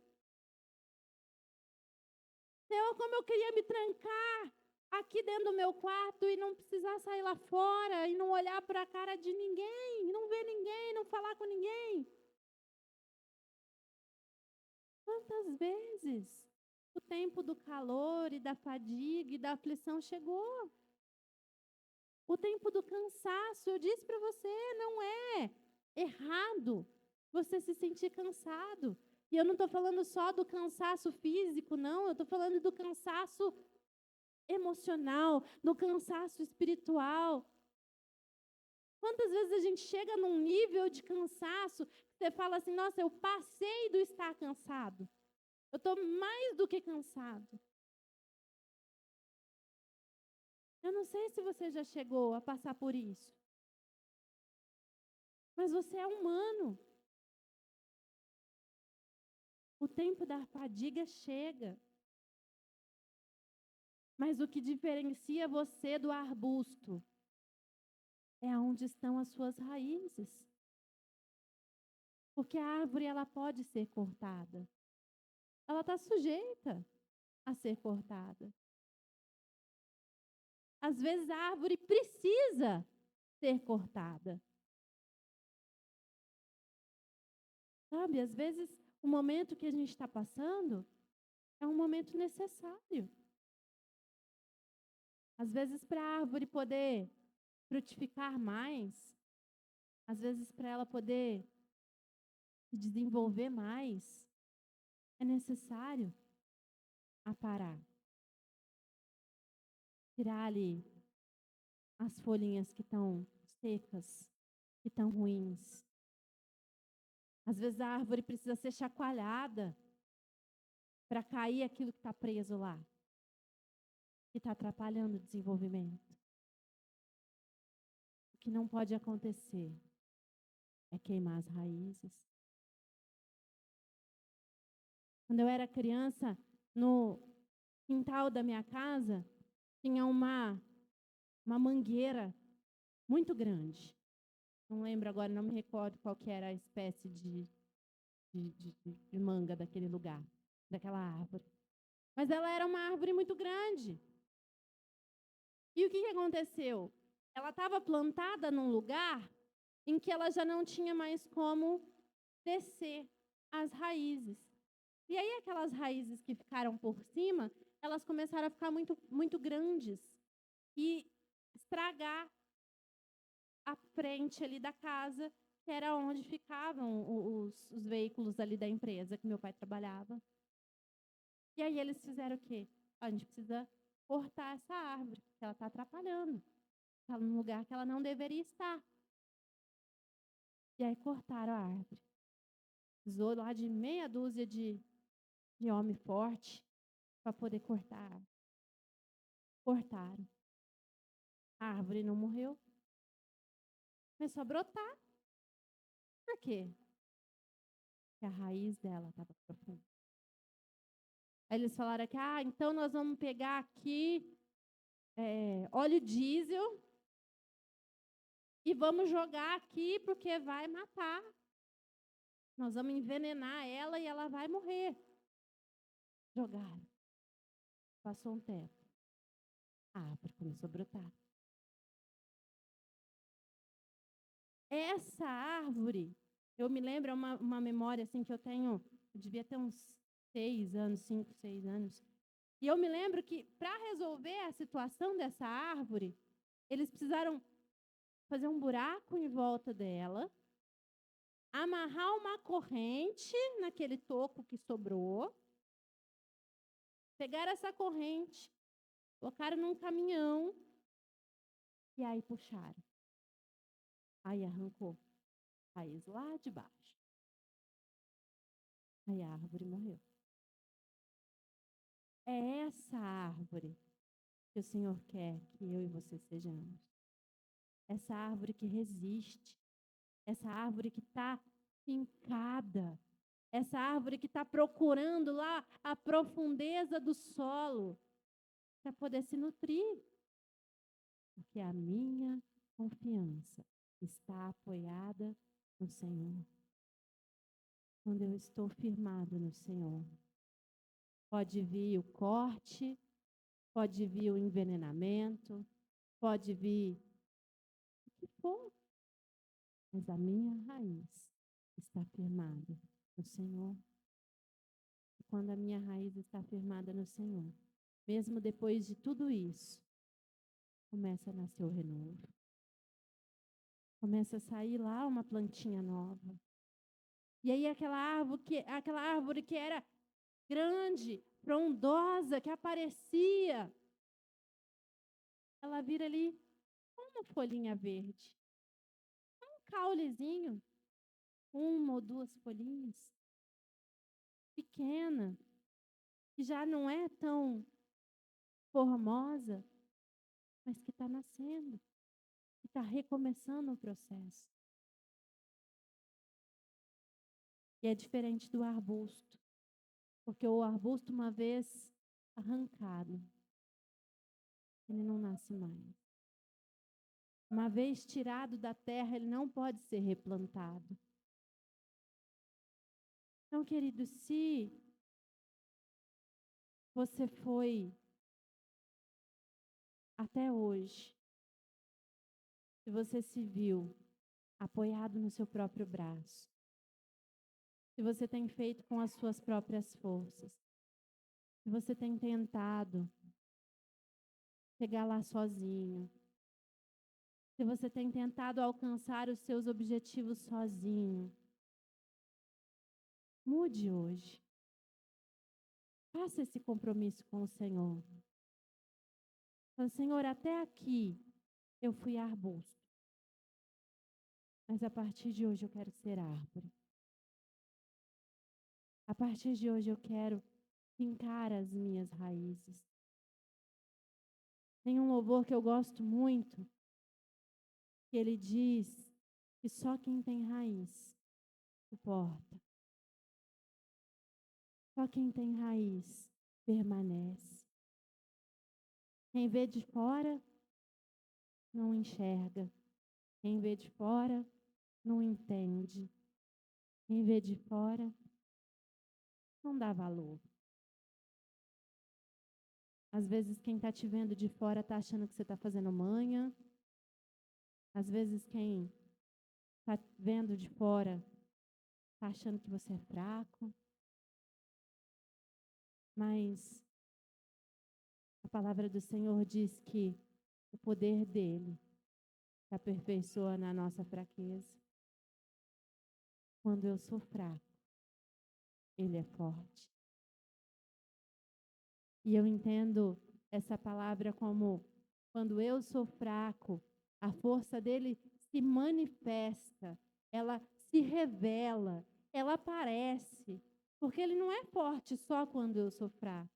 Senhor, como eu queria me trancar aqui dentro do meu quarto e não precisar sair lá fora e não olhar para a cara de ninguém, não ver ninguém, não falar com ninguém. Quantas vezes o tempo do calor e da fadiga e da aflição chegou? O tempo do cansaço, eu disse para você, não é errado você se sentir cansado. E eu não estou falando só do cansaço físico, não, eu estou falando do cansaço emocional, do cansaço espiritual. Quantas vezes a gente chega num nível de cansaço que você fala assim, nossa, eu passei do estar cansado. Eu estou mais do que cansado. Eu não sei se você já chegou a passar por isso. Mas você é humano. O tempo da fadiga chega. Mas o que diferencia você do arbusto é onde estão as suas raízes. Porque a árvore ela pode ser cortada. Ela está sujeita a ser cortada. Às vezes a árvore precisa ser cortada. Sabe, às vezes o momento que a gente está passando é um momento necessário. Às vezes para a árvore poder frutificar mais, às vezes para ela poder se desenvolver mais, é necessário aparar. Tirar ali as folhinhas que estão secas, que estão ruins. Às vezes a árvore precisa ser chacoalhada para cair aquilo que está preso lá, que está atrapalhando o desenvolvimento. O que não pode acontecer é queimar as raízes. Quando eu era criança, no quintal da minha casa, tinha uma mangueira muito grande. Não lembro agora, não me recordo qual que era a espécie de manga daquele lugar, daquela árvore. Mas ela era uma árvore muito grande. E o que aconteceu? Ela estava plantada num lugar em que ela já não tinha mais como descer as raízes. E aí aquelas raízes que ficaram por cima, elas começaram a ficar muito, muito grandes e estragar a frente ali da casa, que era onde ficavam os veículos ali da empresa que meu pai trabalhava. E aí eles fizeram o quê? A gente precisa cortar essa árvore, porque ela está atrapalhando. Está num lugar que ela não deveria estar. E aí cortaram a árvore. Precisou lá de meia dúzia de homem forte para poder cortar a árvore. Cortaram. A árvore não morreu. Começou a brotar. Por quê? Porque a raiz dela estava profunda. Aí eles falaram que, então nós vamos pegar aqui óleo diesel e vamos jogar aqui porque vai matar. Nós vamos envenenar ela e ela vai morrer. Jogaram. Passou um tempo. A árvore começou a brotar. Essa árvore, eu me lembro, é uma memória assim que eu tenho, eu devia ter uns 6 anos, 5, 6 anos. E eu me lembro que, para resolver a situação dessa árvore, eles precisaram fazer um buraco em volta dela, amarrar uma corrente naquele toco que sobrou, pegar essa corrente, colocaram num caminhão e aí puxaram. Aí arrancou a raiz lá de baixo. Aí a árvore morreu. É essa árvore que o Senhor quer que eu e você sejamos. Essa árvore que resiste. Essa árvore que está fincada. Essa árvore que está procurando lá a profundeza do solo para poder se nutrir. Porque a minha confiança está apoiada no Senhor. Quando eu estou firmado no Senhor, pode vir o corte, pode vir o envenenamento, pode vir o que for, mas a minha raiz está firmada no Senhor. E quando a minha raiz está firmada no Senhor, mesmo depois de tudo isso, começa a nascer o renovo. Começa a sair lá uma plantinha nova. E aí aquela árvore que era grande, frondosa, que aparecia, ela vira ali uma folhinha verde. Um caulezinho, uma ou duas folhinhas, pequena, que já não é tão formosa, mas que está nascendo, que está recomeçando o processo. E é diferente do arbusto, porque o arbusto, uma vez arrancado, ele não nasce mais. Uma vez tirado da terra, ele não pode ser replantado. Então, querido, se você foi até hoje, se você se viu apoiado no seu próprio braço, se você tem feito com as suas próprias forças, se você tem tentado chegar lá sozinho, se você tem tentado alcançar os seus objetivos sozinho, mude hoje. Faça esse compromisso com o Senhor. Fala, Senhor, até aqui eu fui arbusto, mas a partir de hoje eu quero ser árvore. A partir de hoje eu quero fincar as minhas raízes. Tem um louvor que eu gosto muito, que ele diz que só quem tem raiz suporta. Só quem tem raiz permanece. Quem vê de fora não enxerga. Quem vê de fora não entende. Quem vê de fora não dá valor. Às vezes quem está te vendo de fora está achando que você está fazendo manha. Às vezes quem está vendo de fora está achando que você é fraco. Mas a palavra do Senhor diz que o poder dele se aperfeiçoa na nossa fraqueza. Quando eu sou fraco, ele é forte. E eu entendo essa palavra como quando eu sou fraco, a força dele se manifesta, ela se revela, ela aparece. Porque ele não é forte só quando eu sou fraco.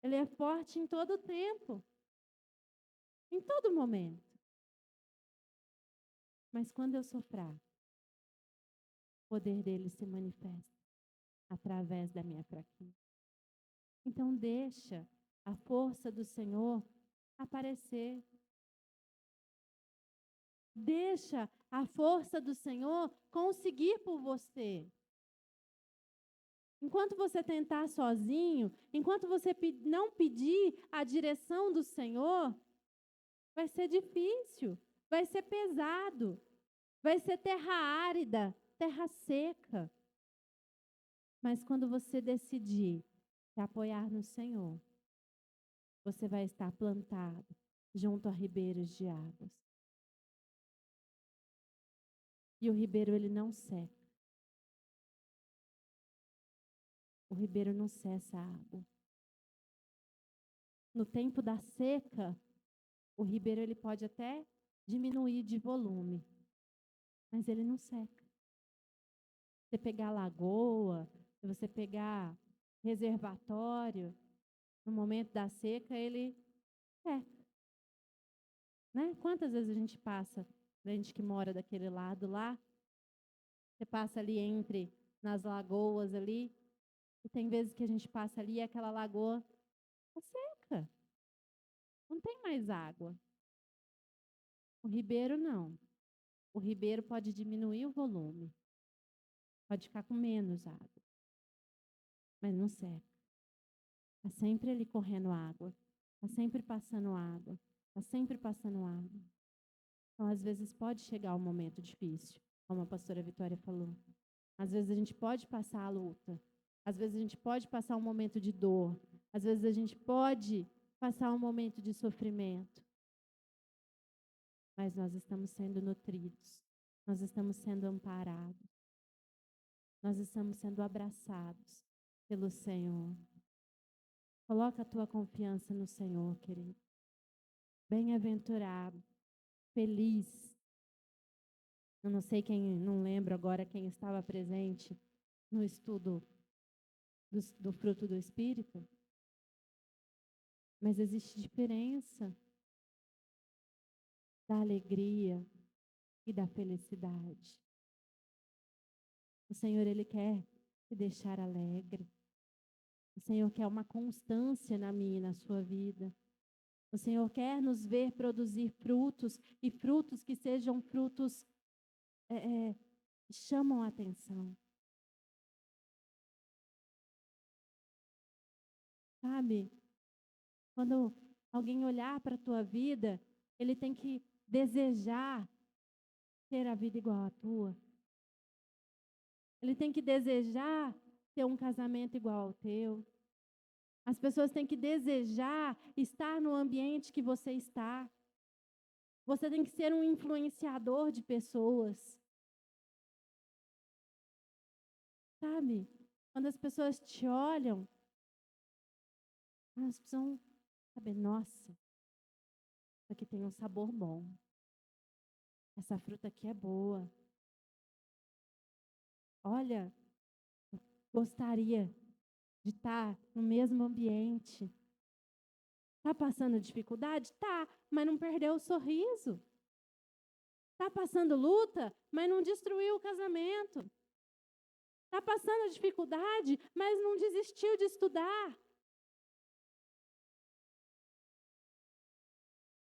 Ele é forte em todo o tempo, em todo momento. Mas quando eu sou fraco, o poder dele se manifesta através da minha fraqueza. Então deixa a força do Senhor aparecer. Deixa a força do Senhor conseguir por você. Enquanto você tentar sozinho, enquanto você não pedir a direção do Senhor, vai ser difícil, vai ser pesado, vai ser terra árida, terra seca. Mas quando você decidir se apoiar no Senhor, você vai estar plantado junto a ribeiros de águas. E o ribeiro, ele não seca. O ribeiro não cessa a água. No tempo da seca, o ribeiro ele pode até diminuir de volume, mas ele não seca. Se você pegar lagoa, se você pegar reservatório, no momento da seca, ele seca. Né? Quantas vezes a gente passa, a gente que mora daquele lado lá, você passa ali nas lagoas ali, e tem vezes que a gente passa ali e aquela lagoa está seca. Não tem mais água. O ribeiro não. O ribeiro pode diminuir o volume. Pode ficar com menos água. Mas não seca. Está sempre ali correndo água. Está sempre passando água. Está sempre passando água. Então, às vezes, pode chegar um momento difícil, como a pastora Vitória falou. Às vezes, a gente pode passar a luta. Às vezes, a gente pode passar um momento de dor. Às vezes, a gente pode passar um momento de sofrimento. Mas nós estamos sendo nutridos. Nós estamos sendo amparados. Nós estamos sendo abraçados pelo Senhor. Coloca a tua confiança no Senhor, querido. Bem-aventurado, feliz. Eu não sei não lembro agora quem estava presente no estudo do fruto do Espírito, mas existe diferença da alegria e da felicidade. O Senhor, Ele quer te deixar alegre. O Senhor quer uma constância na minha e na sua vida. O Senhor quer nos ver produzir frutos, e frutos que sejam frutos que chamam a atenção. Sabe? Quando alguém olhar para a tua vida, ele tem que desejar ter a vida igual à tua. Ele tem que desejar ter um casamento igual ao teu. As pessoas têm que desejar estar no ambiente que você está. Você tem que ser um influenciador de pessoas. Sabe? Quando as pessoas te olham, elas precisam saber, nossa, isso aqui tem um sabor bom. Essa fruta aqui é boa. Olha, gostaria de estar no mesmo ambiente. Está passando dificuldade? Tá, mas não perdeu o sorriso. Está passando luta, mas não destruiu o casamento. Está passando dificuldade, mas não desistiu de estudar.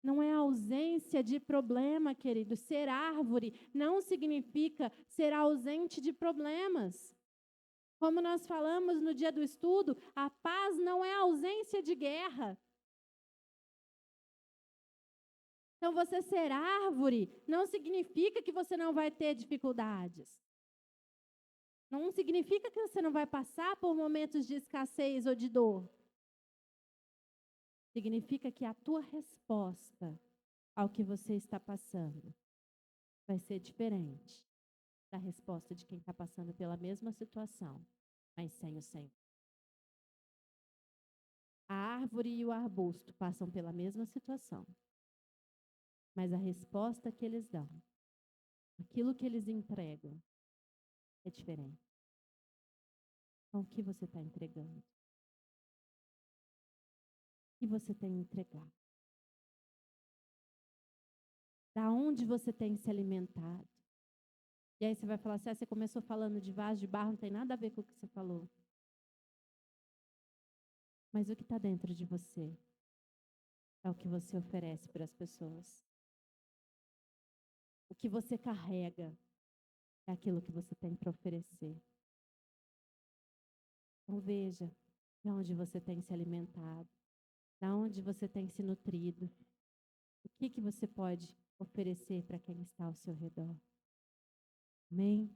Não é ausência de problema, querido. Ser árvore não significa ser ausente de problemas. Como nós falamos no dia do estudo, a paz não é ausência de guerra. Então, você ser árvore não significa que você não vai ter dificuldades. Não significa que você não vai passar por momentos de escassez ou de dor. Significa que a tua resposta ao que você está passando vai ser diferente da resposta de quem está passando pela mesma situação, mas sem o Senhor. A árvore e o arbusto passam pela mesma situação, mas a resposta que eles dão, aquilo que eles entregam, é diferente. Então, o que você está entregando? O que você tem entregado? Da onde você tem se alimentado? E aí você vai falar assim, você começou falando de vaso de barro, não tem nada a ver com o que você falou. Mas o que está dentro de você é o que você oferece para as pessoas. O que você carrega é aquilo que você tem para oferecer. Então veja de onde você tem se alimentado, de onde você tem se nutrido. O que você pode oferecer para quem está ao seu redor. Amém?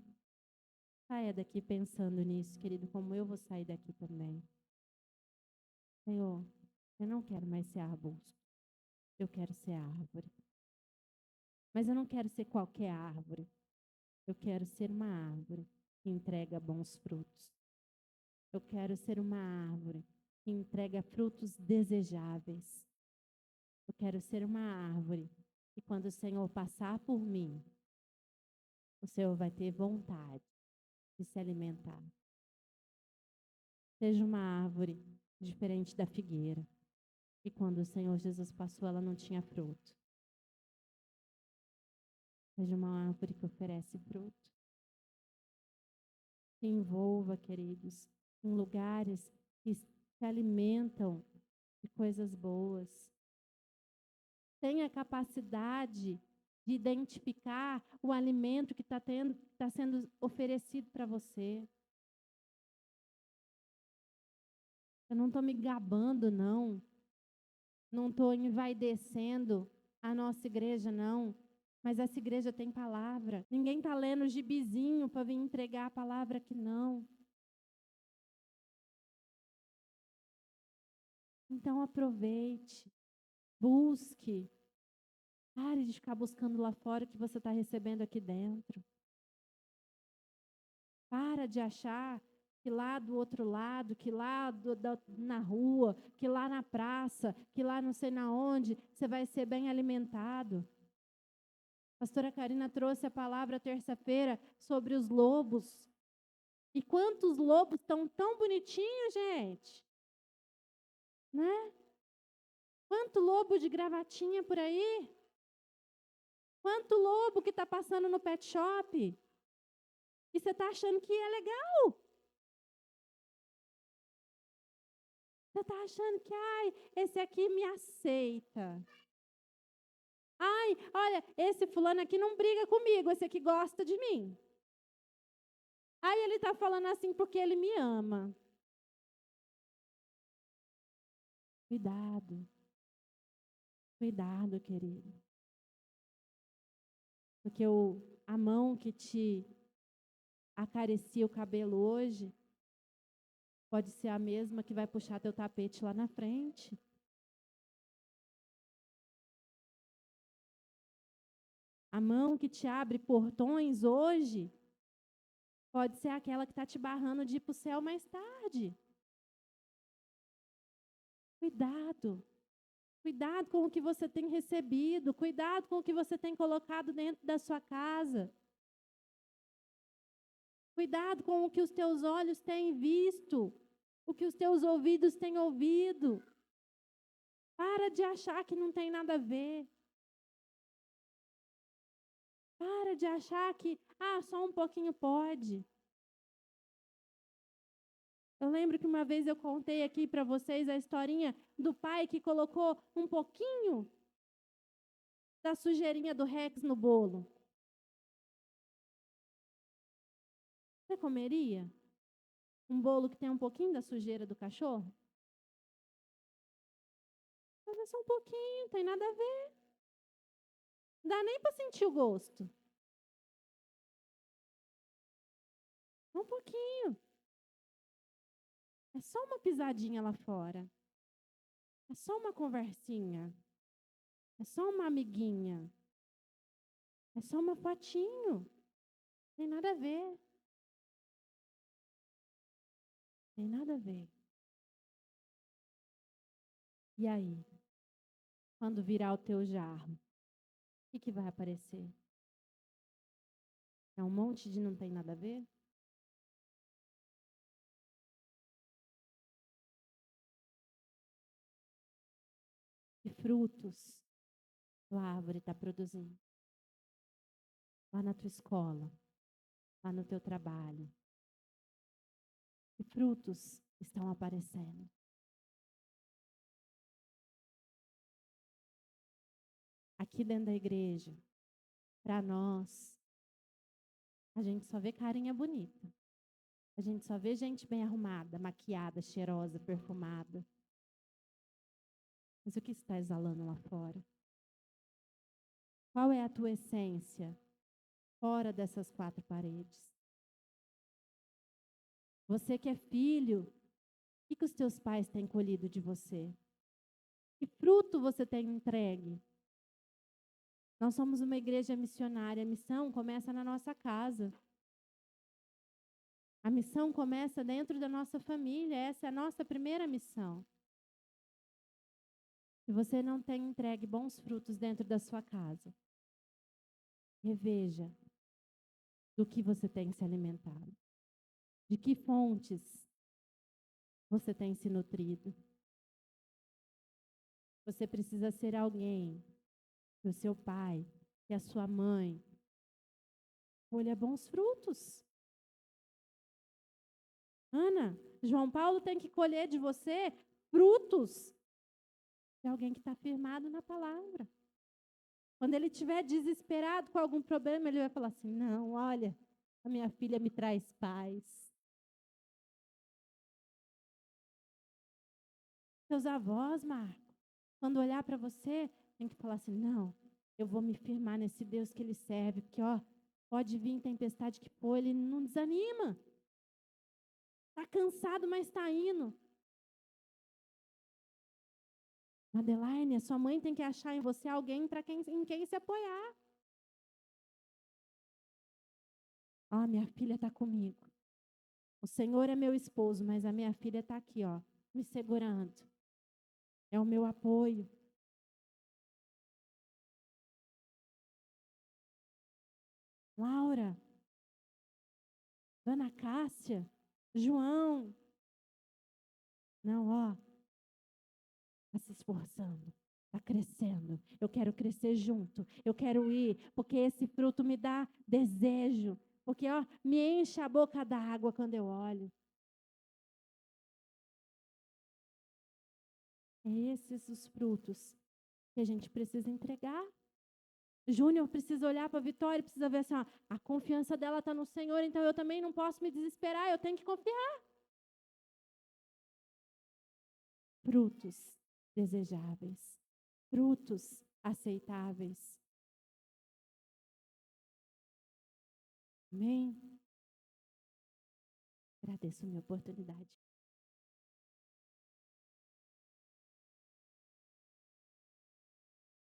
Saia daqui pensando nisso, querido, como eu vou sair daqui também. Senhor, eu não quero mais ser arbusto. Eu quero ser árvore. Mas eu não quero ser qualquer árvore. Eu quero ser uma árvore que entrega bons frutos. Eu quero ser uma árvore que entrega frutos desejáveis. Eu quero ser uma árvore que quando o Senhor passar por mim, o Senhor vai ter vontade de se alimentar. Seja uma árvore diferente da figueira. E quando o Senhor Jesus passou, ela não tinha fruto. Seja uma árvore que oferece fruto. Se envolva, queridos, em lugares que se alimentam de coisas boas. Tenha capacidade de identificar o alimento que está sendo oferecido para você. Eu não estou me gabando, não. Não estou envaidecendo a nossa igreja, não. Mas essa igreja tem palavra. Ninguém está lendo gibizinho para vir entregar a palavra aqui, não. Então aproveite, busque. Pare de ficar buscando lá fora o que você está recebendo aqui dentro. Para de achar que lá do outro lado, que lá na rua, que lá na praça, que lá não sei na onde, você vai ser bem alimentado. A pastora Karina trouxe a palavra terça-feira sobre os lobos. E quantos lobos estão tão bonitinhos, gente? Né? Quanto lobo de gravatinha por aí? Quanto lobo que está passando no pet shop? E você está achando que é legal? Você está achando que, ai, esse aqui me aceita. Ai, olha, esse fulano aqui não briga comigo, esse aqui gosta de mim. Ai, ele está falando assim porque ele me ama. Cuidado. Cuidado, querido. Porque a mão que te acaricia o cabelo hoje pode ser a mesma que vai puxar teu tapete lá na frente. A mão que te abre portões hoje pode ser aquela que está te barrando de ir para o céu mais tarde. Cuidado. Cuidado com o que você tem recebido. Cuidado com o que você tem colocado dentro da sua casa. Cuidado com o que os teus olhos têm visto. O que os teus ouvidos têm ouvido. Para de achar que não tem nada a ver. Para de achar que, só um pouquinho pode. Eu lembro que uma vez eu contei aqui para vocês a historinha do pai que colocou um pouquinho da sujeirinha do Rex no bolo. Você comeria um bolo que tem um pouquinho da sujeira do cachorro? Mas é só um pouquinho, não tem nada a ver. Não dá nem para sentir o gosto. Um pouquinho. É só uma pisadinha lá fora. É só uma conversinha. É só uma amiguinha. É só uma fotinho. Não tem nada a ver. Tem nada a ver. E aí? Quando virar o teu jarro, o que vai aparecer? É um monte de não tem nada a ver? Que frutos a árvore está produzindo? Lá na tua escola, lá no teu trabalho. Que frutos estão aparecendo? Aqui dentro da igreja, para nós, a gente só vê carinha bonita. A gente só vê gente bem arrumada, maquiada, cheirosa, perfumada. Mas o que está exalando lá fora? Qual é a tua essência fora dessas quatro paredes? Você que é filho, o que os teus pais têm colhido de você? Que fruto você tem entregue? Nós somos uma igreja missionária. A missão começa na nossa casa. A missão começa dentro da nossa família. Essa é a nossa primeira missão. Se você não tem entregue bons frutos dentro da sua casa, reveja do que você tem se alimentado. De que fontes você tem se nutrido. Você precisa ser alguém que o seu pai, que a sua mãe colha bons frutos. Ana, João Paulo tem que colher de você frutos de alguém que está firmado na palavra. Quando ele estiver desesperado com algum problema, ele vai falar assim: não, olha, a minha filha me traz paz. Seus avós, Marco, quando olhar para você, tem que falar assim: não, eu vou me firmar nesse Deus que ele serve, porque ó, pode vir tempestade que for, ele não desanima. Está cansado, mas está indo. Madeleine, a sua mãe tem que achar em você alguém em quem se apoiar. Ó, minha filha está comigo. O Senhor é meu esposo, mas a minha filha está aqui, ó, me segurando. É o meu apoio. Laura, Dona Cássia, João. Não, ó, está se esforçando, está crescendo. Eu quero crescer junto. Eu quero ir, porque esse fruto me dá desejo. Porque, ó, me enche a boca d'água quando eu olho. É esses os frutos que a gente precisa entregar. Júnior precisa olhar para a Vitória, precisa ver assim, ó, a confiança dela está no Senhor, então eu também não posso me desesperar, eu tenho que confiar. Frutos desejáveis, frutos aceitáveis. Amém? Agradeço a minha oportunidade.